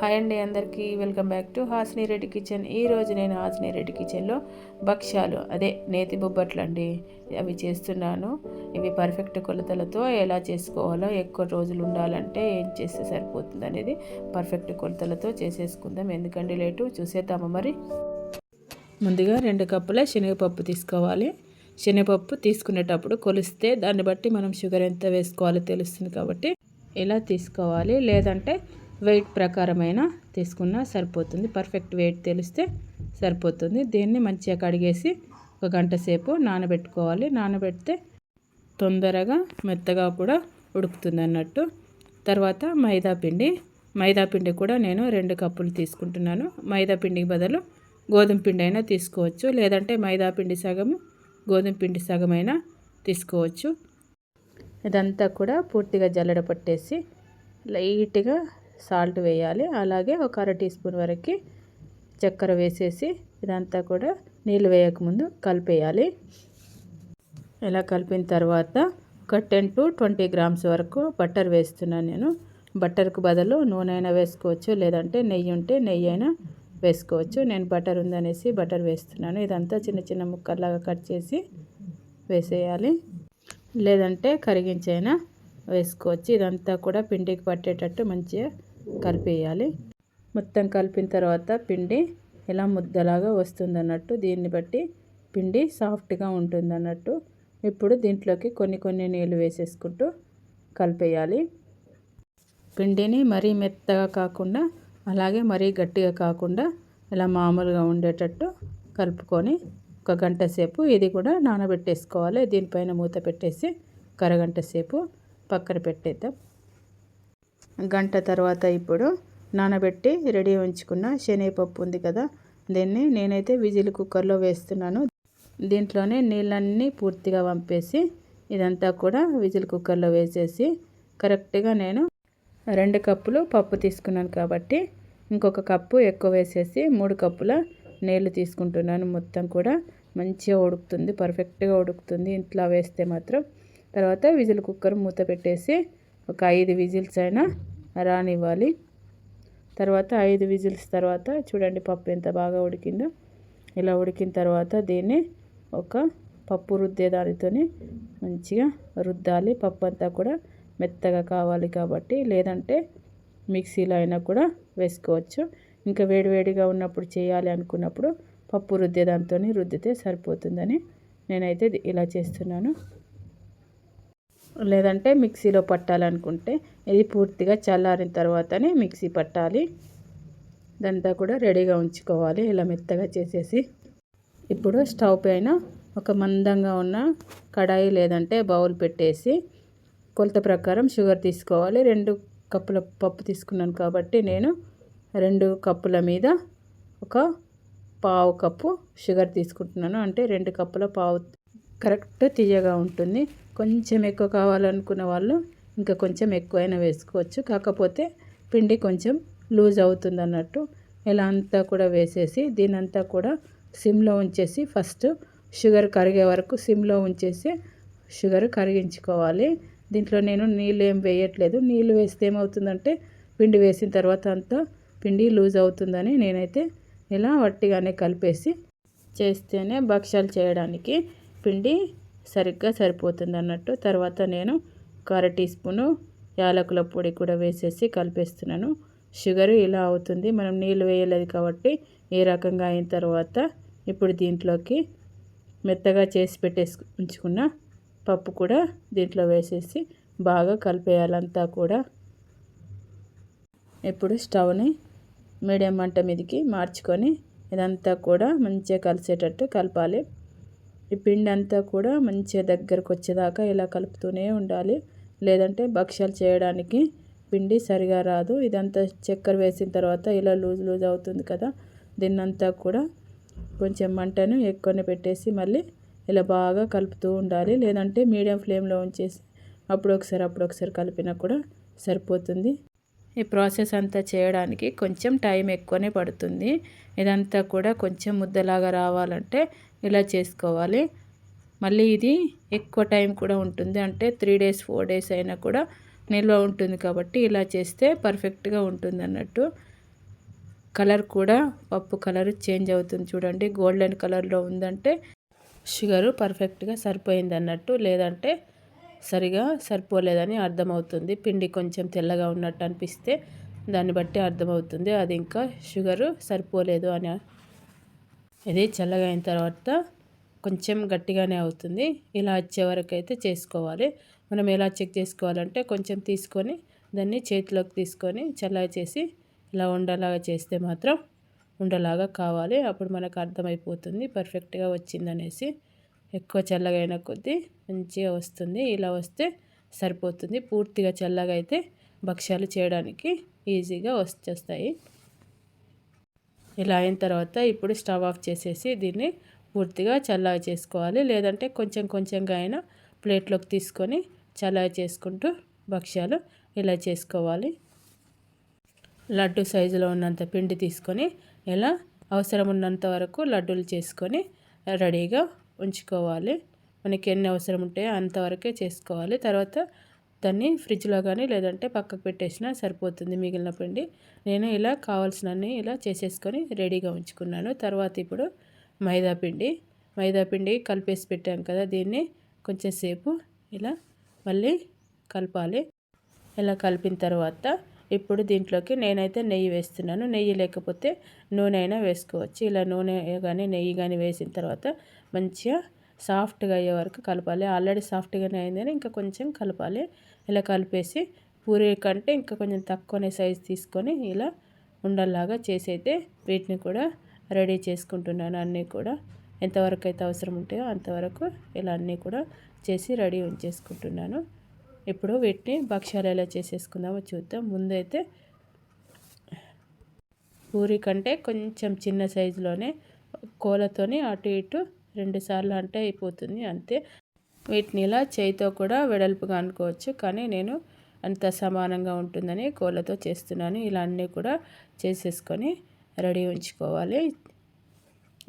Hi అండి, అందరికీ welcome back to Hasini Reddy kitchen. ఈరోజు నేను హాసిని రెడ్డి కిచెన్లో భక్ష్యాలు అదే నేతి బొబ్బట్లు అండి అవి చేస్తున్నాను. ఇవి పర్ఫెక్ట్ కొలతలతో ఎలా చేసుకోవాలో, ఎక్కువ రోజులు ఉండాలంటే ఏం చేస్తే సరిపోతుంది అనేది పర్ఫెక్ట్ కొలతలతో చేసేసుకుందాం. ఎందుకంటే లేటు చూసేద్దామా మరి. ముందుగా 2 కప్పుల శనగపప్పు తీసుకోవాలి. శనగపప్పు తీసుకునేటప్పుడు కొలిస్తే దాన్ని బట్టి మనం షుగర్ ఎంత వేసుకోవాలో తెలుస్తుంది కాబట్టి ఇలా తీసుకోవాలి. లేదంటే వెయిట్ ప్రకారమైన తీసుకున్నా సరిపోతుంది. పర్ఫెక్ట్ వెయిట్ తెలిస్తే సరిపోతుంది. దీన్ని మంచిగా కడిగేసి 1 గంట సేపు నానబెట్టుకోవాలి. నానబెడితే తొందరగా మెత్తగా కూడా ఉడుకుతుంది అన్నట్టు. తర్వాత మైదా పిండి కూడా నేను 2 కప్పులు తీసుకుంటున్నాను. మైదా పిండికి బదులు గోధుమ పిండి అయినా తీసుకోవచ్చు. లేదంటే మైదా పిండి సగము, గోధుమ పిండి సగమైనా తీసుకోవచ్చు. ఇదంతా కూడా పూర్తిగా జల్లెడ పట్టేసి లైట్గా సాల్ట్ వేయాలి. అలాగే 1 అర టీ స్పూన్ వరకు చక్కెర వేసేసి ఇదంతా కూడా నీళ్ళు వేయకముందు కలిపేయాలి. ఇలా కలిపిన తర్వాత ఒక 10 to 20 గ్రామ్స్ వరకు బటర్ వేస్తున్నాను నేను. బటర్కు బదులు నూనె అయినా వేసుకోవచ్చు, లేదంటే నెయ్యి ఉంటే నెయ్యి అయినా వేసుకోవచ్చు. నేను బటర్ ఉందనేసి బటర్ వేస్తున్నాను. ఇదంతా చిన్న చిన్న ముక్కల్లాగా కట్ చేసి వేసేయాలి, లేదంటే కరిగించైనా వేసుకోవచ్చు. ఇదంతా కూడా పిండికి పట్టేటట్టు మంచిగా కలిపేయాలి. మొత్తం కలిపిన తర్వాత పిండి ఇలా ముద్దలాగా వస్తుంది అన్నట్టు. దీన్ని బట్టి పిండి సాఫ్ట్గా ఉంటుంది అన్నట్టు. ఇప్పుడు దీంట్లోకి కొన్ని నీళ్ళు వేసేసుకుంటూ కలిపేయాలి. పిండిని మరీ మెత్తగా కాకుండా, అలాగే మరీ గట్టిగా కాకుండా ఇలా మామూలుగా ఉండేటట్టు కలుపుకొని 1 గంట సేపు ఇది కూడా నానబెట్టేసుకోవాలి. దీనిపైన మూత పెట్టేసి 1 అరగంట సేపు పక్కన పెట్టేద్దాం. గంట తర్వాత ఇప్పుడు నానబెట్టి రెడీ ఉంచుకున్న శనగపప్పు ఉంది కదా, దీన్ని నేనైతే విజిల్ కుక్కర్లో వేస్తున్నాను. దీంట్లోనే నీళ్ళన్నీ పూర్తిగా వంపేసి ఇదంతా కూడా విజిల్ కుక్కర్లో వేసేసి కరెక్ట్గా నేను 2 కప్పులు పప్పు తీసుకున్నాను కాబట్టి ఇంకొక కప్పు ఎక్కువ వేసేసి 3 కప్పుల నీళ్ళు తీసుకుంటున్నాను. మొత్తం కూడా మంచిగా ఉడుకుతుంది, పర్ఫెక్ట్గా ఉడుకుతుంది ఇంట్లో వేస్తే మాత్రం. తర్వాత విజిల్ కుక్కర్ మూత పెట్టేసి ఒక 5 విజిల్స్ అయినా రానివ్వాలి. తర్వాత 5 విజిల్స్ తర్వాత చూడండి పప్పు ఎంత బాగా ఉడికిందో. ఇలా ఉడికిన తర్వాత దీన్ని ఒక పప్పు రుద్దే దానితో మంచిగా రుద్దాలి. పప్పు అంతా కూడా మెత్తగా కావాలి కాబట్టి, లేదంటే మిక్సీలో అయినా కూడా వేసుకోవచ్చు. ఇంకా వేడివేడిగా ఉన్నప్పుడు చేయాలి అనుకున్నప్పుడు పప్పు రుద్దే దాంతో రుద్దితే సరిపోతుందని నేనైతే ఇలా చేస్తున్నాను. లేదంటే మిక్సీలో పట్టాలనుకుంటే ఇది పూర్తిగా చల్లారిన తర్వాతనే మిక్సీ పట్టాలి. ఇదంతా కూడా రెడీగా ఉంచుకోవాలి ఇలా మెత్తగా చేసేసి. ఇప్పుడు స్టవ్ పైన ఒక మందంగా ఉన్న కడాయి లేదంటే బౌల్ పెట్టేసి కొలత ప్రకారం షుగర్ తీసుకోవాలి. 2 కప్పుల పప్పు తీసుకున్నాను కాబట్టి నేను 2 కప్పుల మీద ఒక పావు కప్పు షుగర్ తీసుకుంటున్నాను. అంటే 2 కప్పుల పావు కరెక్ట్ తీయగా ఉంటుంది. కొంచెం ఎక్కువ కావాలనుకున్న వాళ్ళు ఇంకా కొంచెం ఎక్కువైనా వేసుకోవచ్చు. కాకపోతే పిండి కొంచెం లూజ్ అవుతుంది అన్నట్టు. ఇలా అంతా కూడా వేసేసి దీనంతా కూడా సిమ్లో ఉంచేసి ఫస్ట్ షుగర్ కరిగే వరకు సిమ్లో ఉంచేసి షుగర్ కరిగించుకోవాలి. దీంట్లో నేను నీళ్ళు ఏం వేయట్లేదు. నీళ్ళు వేస్తే ఏమవుతుందంటే పిండి వేసిన తర్వాత అంతా పిండి లూజ్ అవుతుందని నేనైతే ఇలా వట్టిగానే కలిపేసి చేస్తేనే భక్ష్యాలు చేయడానికి పిండి సరిగ్గా సరిపోతుంది అన్నట్టు. తర్వాత నేను 1 అర టీ స్పూను యాలకుల పొడి కూడా వేసేసి కలిపేస్తున్నాను. షుగర్ ఇలా అవుతుంది, మనం నీళ్ళు వేయలేదు కాబట్టి ఈ రకంగా అయిన తర్వాత ఇప్పుడు దీంట్లోకి మెత్తగా చేసి ఉంచుకున్న పప్పు కూడా దీంట్లో వేసేసి బాగా కలిపేయాలంతా కూడా. ఇప్పుడు స్టవ్ని మీడియం మంట మీదకి మార్చుకొని ఇదంతా కూడా మంచిగా కలిసేటట్టు కలపాలి. ఈ పిండి అంతా కూడా మంచిగా దగ్గరకు వచ్చేదాకా ఇలా కలుపుతూనే ఉండాలి. లేదంటే భక్ష్యాలు చేయడానికి పిండి సరిగా రాదు. ఇదంతా చక్కెర వేసిన తర్వాత ఇలా లూజ్ అవుతుంది కదా, దీన్నంతా కూడా కొంచెం మంటను ఎక్కువనే పెట్టేసి మళ్ళీ ఇలా బాగా కలుపుతూ ఉండాలి. లేదంటే మీడియం ఫ్లేమ్లో ఉంచేసి అప్పుడొకసారి కలిపినా కూడా సరిపోతుంది. ఈ ప్రాసెస్ అంతా చేయడానికి కొంచెం టైం ఎక్కువనే పడుతుంది. ఇదంతా కూడా కొంచెం ముద్దలాగా రావాలంటే ఇలా చేసుకోవాలి. మళ్ళీ ఇది ఎక్కువ టైం కూడా ఉంటుంది, అంటే 3 days 4 days అయినా కూడా నిల్వ ఉంటుంది కాబట్టి ఇలా చేస్తే పర్ఫెక్ట్గా ఉంటుంది అన్నట్టు. కలర్ కూడా పప్పు కలర్ చేంజ్ అవుతుంది చూడండి. గోల్డెన్ కలర్లో ఉందంటే షుగరు పర్ఫెక్ట్గా సరిపోయింది అన్నట్టు, లేదంటే సరిగా సరిపోలేదని అర్థమవుతుంది. పిండి కొంచెం తెల్లగా ఉన్నట్టు అనిపిస్తే దాన్ని బట్టి అర్థమవుతుంది అది ఇంకా షుగరు సరిపోలేదు అని. ఇది చల్లగా అయిన తర్వాత కొంచెం గట్టిగానే అవుతుంది. ఇలా వచ్చే వరకు అయితే చేసుకోవాలి. మనం ఎలా చెక్ చేసుకోవాలంటే కొంచెం తీసుకొని దాన్ని చేతిలోకి తీసుకొని చల్లగా చేసి ఇలా ఉండలాగా చేస్తే మాత్రం ఉండలాగా కావాలి. అప్పుడు మనకు అర్థమైపోతుంది పర్ఫెక్ట్గా వచ్చిందనేసి. ఎక్కువ చల్లగా అయిన కొద్దీ మంచిగా వస్తుంది. ఇలా వస్తే సరిపోతుంది. పూర్తిగా చల్లగా అయితే భక్ష్యాలు చేయడానికి ఈజీగా వచ్చేస్తాయి. ఇలా అయిన తర్వాత ఇప్పుడు స్టవ్ ఆఫ్ చేసేసి దీన్ని పూర్తిగా చల్లగా చేసుకోవాలి. లేదంటే కొంచెం కొంచెంగా అయినా ప్లేట్లోకి తీసుకొని చల్లగా చేసుకుంటూ భక్ష్యాలు ఇలా చేసుకోవాలి. లడ్డు సైజులో ఉన్నంత పిండి తీసుకొని ఇలా అవసరం ఉన్నంత వరకు లడ్డూలు చేసుకొని రెడీగా ఉంచుకోవాలి. మనకి ఎన్ని అవసరం ఉంటాయో అంతవరకే చేసుకోవాలి. తర్వాత దాన్ని ఫ్రిడ్జ్లో కానీ లేదంటే పక్కకు పెట్టేసినా సరిపోతుంది మిగిలిన పిండి. నేను ఇలా కావాల్సినన్ని ఇలా చేసేసుకొని రెడీగా ఉంచుకున్నాను. తర్వాత ఇప్పుడు మైదా పిండి కలిపేసి పెట్టాను కదా, దీన్ని కొంచెం సేపు ఇలా మళ్ళీ కలపాలి. ఇలా కలిపిన తర్వాత ఇప్పుడు దీంట్లోకి నేనైతే నెయ్యి వేస్తున్నాను. నెయ్యి లేకపోతే నూనె అయినా వేసుకోవచ్చు. ఇలా నూనె కానీ నెయ్యి కానీ వేసిన తర్వాత మంచిగా సాఫ్ట్గా అయ్యే వరకు కలపాలి. ఆల్రెడీ సాఫ్ట్గానే అయిందని ఇంకా కొంచెం కలపాలి. ఇలా కలిపేసి పూరీ కంటే ఇంకా కొంచెం తక్కువనే సైజు తీసుకొని ఇలా ఉండల్లాగా చేసి అయితే వీటిని కూడా రెడీ చేసుకుంటున్నాను. అన్నీ కూడా ఎంతవరకు అయితే అవసరం ఉంటాయో అంతవరకు ఇలా అన్నీ కూడా చేసి రెడీ ఉంచేసుకుంటున్నాను. ఇప్పుడు వీటిని భక్ష్యాలు ఎలా చేసేసుకుందామో చూద్దాం. ముందైతే పూరీ కంటే కొంచెం చిన్న సైజులోనే కోలతోని అటు ఇటు 2 సార్లు అంటే అయిపోతుంది అంతే. వీటిని ఇలా చేయితో కూడా వెడల్పుగా అనుకోవచ్చు, కానీ నేను అంత సమానంగా ఉంటుందని కోళ్ళతో చేస్తున్నాను. ఇలా అన్నీ కూడా చేసేసుకొని రెడీ ఉంచుకోవాలి.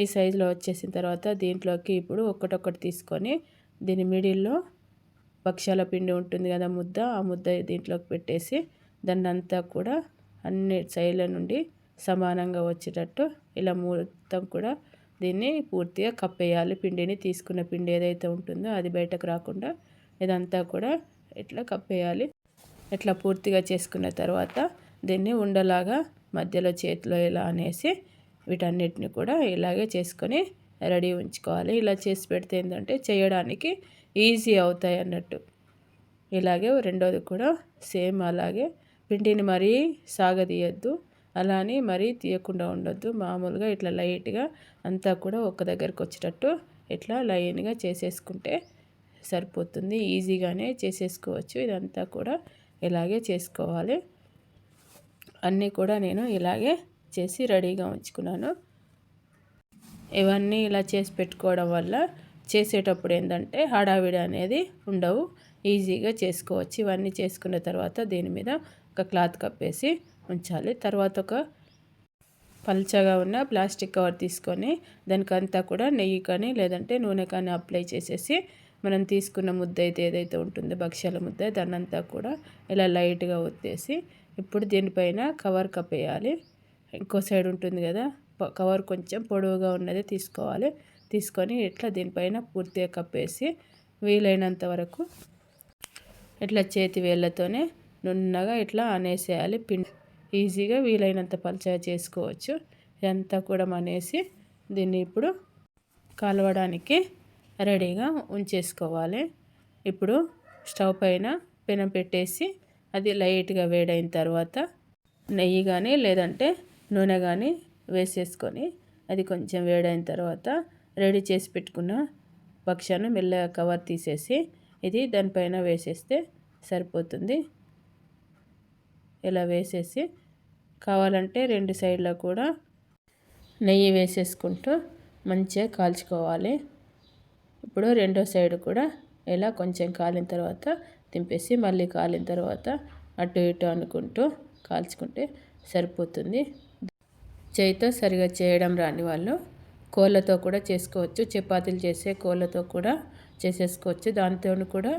ఈ సైజులో వచ్చేసిన తర్వాత దీంట్లోకి ఇప్పుడు ఒక్కటొక్కటి తీసుకొని దీని మిడిల్లో భక్ష్యాల పిండి ఉంటుంది కదా ముద్ద, ఆ ముద్ద దీంట్లోకి పెట్టేసి దాన్ని అంతా కూడా అన్ని సైడ్ల నుండి సమానంగా వచ్చేటట్టు ఇలా మొత్తం కూడా దీన్ని పూర్తిగా కప్పేయాలి. పిండిని తీసుకున్న పిండి ఏదైతే ఉంటుందో అది బయటకు రాకుండా ఇదంతా కూడా ఇట్లా కప్పేయాలి. ఇట్లా పూర్తిగా చేసుకున్న తర్వాత దీన్ని ఉండలాగా మధ్యలో చేతిలో ఇలా అనేసి వీటన్నిటిని కూడా ఇలాగే చేసుకొని రెడీ ఉంచుకోవాలి. ఇలా చేసి పెడితే ఏంటంటే చేయడానికి ఈజీ అవుతాయి అన్నట్టు. ఇలాగే రెండోది కూడా సేమ్ అలాగే పిండిని మరీ సాగదీయద్దు, అలా అని మరీ తీయకుండా ఉండొద్దు. మామూలుగా ఇట్లా లైట్గా అంతా కూడా ఒక దగ్గరకు వచ్చేటట్టు ఇట్లా లైన్గా చేసేసుకుంటే సరిపోతుంది. ఈజీగానే చేసేసుకోవచ్చు. ఇదంతా కూడా ఇలాగే చేసుకోవాలి. అన్నీ కూడా నేను ఇలాగే చేసి రెడీగా ఉంచుకున్నాను. ఇవన్నీ ఇలా చేసి పెట్టుకోవడం వల్ల చేసేటప్పుడు ఏంటంటే హడావిడి అనేది ఉండవు, ఈజీగా చేసుకోవచ్చు. ఇవన్నీ చేసుకున్న తర్వాత దీని మీద ఒక క్లాత్ కప్పేసి ఉంచాలి. తర్వాత ఒక పల్చగా ఉన్న ప్లాస్టిక్ కవర్ తీసుకొని దానికంతా కూడా నెయ్యి కానీ లేదంటే నూనె కానీ అప్లై చేసేసి మనం తీసుకున్న ముద్ద అయితే ఏదైతే ఉంటుందో భక్ష్యాల ముద్ద దాన్నంతా కూడా ఇలా లైట్గా ఒత్తేసి ఇప్పుడు దీనిపైన కవర్ కప్పేయాలి. ఇంకో సైడ్ ఉంటుంది కదా కవర్ కొంచెం పొడవుగా ఉన్నది తీసుకోవాలి. తీసుకొని ఇట్లా దీనిపైన పూర్తిగా కప్పేసి వీలైనంత వరకు ఇట్లా చేతి వేళ్ళతోనే నున్నగా ఇట్లా అనేసేయాలి. పిండి ఈజీగా వీలైనంత పల్చగా చేసుకోవచ్చు. ఇదంతా కూడా అనేసి దీన్ని ఇప్పుడు కాలవడానికి రెడీగా ఉంచేసుకోవాలి. ఇప్పుడు స్టవ్ పైన పెనం పెట్టేసి అది లైట్గా వేడైన తర్వాత నెయ్యి కానీ లేదంటే నూనె కానీ వేసేసుకొని అది కొంచెం వేడైన తర్వాత రెడీ చేసి పెట్టుకున్న భక్ష్యాన్ని మెల్లగా కవర్ తీసేసి ఇది దానిపైన వేసేస్తే సరిపోతుంది. ఇలా వేసేసి కావాలంటే 2 సైడ్ల కూడా నెయ్యి వేసేసుకుంటూ మంచిగా కాల్చుకోవాలి. ఇప్పుడు రెండో సైడ్ కూడా ఇలా కొంచెం కాలిన తర్వాత దింపేసి మళ్ళీ కాలిన తర్వాత అటు ఇటు అనుకుంటూ కాల్చుకుంటే సరిపోతుంది. చేయితో సరిగా చేయడం రాని వాళ్ళు కోళ్ళతో కూడా చేసుకోవచ్చు. చపాతీలు చేసే కోళ్ళతో కూడా చేసేసుకోవచ్చు. దాంతో కూడా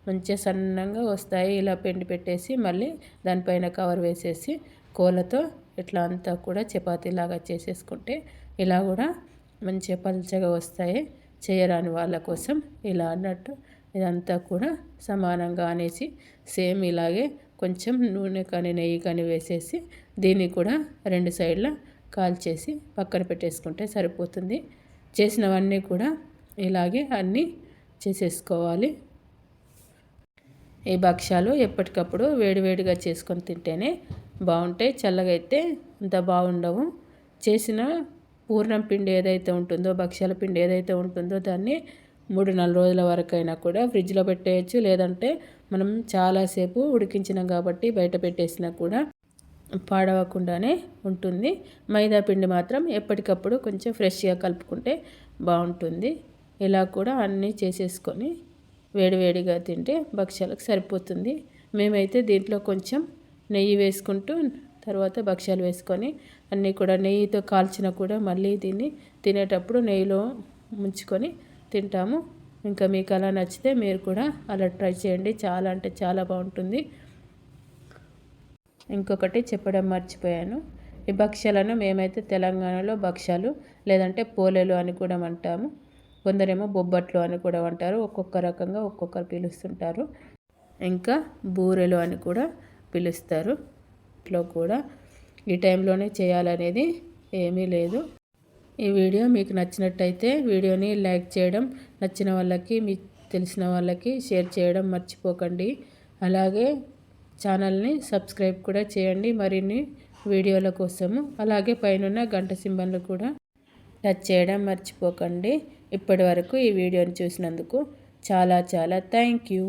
మంచిగా సన్నంగా వస్తాయి. ఇలా పిండి పెట్టేసి మళ్ళీ దానిపైన కవర్ వేసేసి కోళ్ళతో ఇట్లా అంతా కూడా చపాతీలాగా చేసేసుకుంటే ఇలా కూడా మంచిగా పల్చగా వస్తాయి. చేయరాని వాళ్ళ కోసం ఇలా అన్నట్టు ఇదంతా కూడా సమానంగా అనేసి సేమ్ ఇలాగే కొంచెం నూనె కానీ నెయ్యి కానీ వేసేసి దీన్ని కూడా 2 సైడ్ల కాల్చేసి పక్కన పెట్టేసుకుంటే సరిపోతుంది. చేసినవన్నీ కూడా ఇలాగే అన్నీ చేసేసుకోవాలి. ఈ భక్ష్యాలు ఎప్పటికప్పుడు వేడివేడిగా చేసుకొని తింటేనే బాగుంటాయి. చల్లగా అయితే అంత బాగుండవు. చేసిన పూర్ణం పిండి ఏదైతే ఉంటుందో, భక్ష్యాల పిండి ఏదైతే ఉంటుందో దాన్ని 3-4 రోజుల వరకైనా కూడా ఫ్రిడ్జ్లో పెట్టేయచ్చు. లేదంటే మనం చాలాసేపు ఉడికించినాం కాబట్టి బయట పెట్టేసినా కూడా పాడవకుండానే ఉంటుంది. మైదా పిండి మాత్రం ఎప్పటికప్పుడు కొంచెం ఫ్రెష్గా కలుపుకుంటే బాగుంటుంది. ఇలా కూడా అన్నీ చేసేసుకొని వేడివేడిగా తింటే భక్ష్యాలకు సరిపోతుంది. మేమైతే దీంట్లో కొంచెం నెయ్యి వేసుకుంటూ తర్వాత భక్ష్యాలు వేసుకొని అన్నీ కూడా నెయ్యితో కాల్చిన కూడా మళ్ళీ దీన్ని తినేటప్పుడు నెయ్యిలో ముంచుకొని తింటాము. ఇంకా మీకు అలా నచ్చితే మీరు కూడా అలా ట్రై చేయండి. చాలా అంటే చాలా బాగుంటుంది. ఇంకొకటి చెప్పడం మర్చిపోయాను. ఈ భక్ష్యాలను మేమైతే తెలంగాణలో భక్ష్యాలు లేదంటే పోలేలు అని కూడా అంటాము. కొందరేమో బొబ్బట్లు అని కూడా అంటారు. ఒక్కొక్క రకంగా ఒక్కొక్కరు పిలుస్తుంటారు. ఇంకా బూరెలు అని కూడా పిలుస్తారు. ఇట్లో కూడా ఈ టైంలోనే చేయాలనేది ఏమీ లేదు. ఈ వీడియో మీకు నచ్చినట్టయితే వీడియోని లైక్ చేయడం, నచ్చిన వాళ్ళకి మీకు తెలిసిన వాళ్ళకి షేర్ చేయడం మర్చిపోకండి. అలాగే ఛానల్ని సబ్స్క్రైబ్ కూడా చేయండి మరిన్ని వీడియోల కోసము. అలాగే పైన గంట సింబల్ను కూడా టచ్ చేయడం మర్చిపోకండి. ఇప్పటి వరకు ఈ వీడియోని చూసినందుకు చాలా చాలా థ్యాంక్ యూ.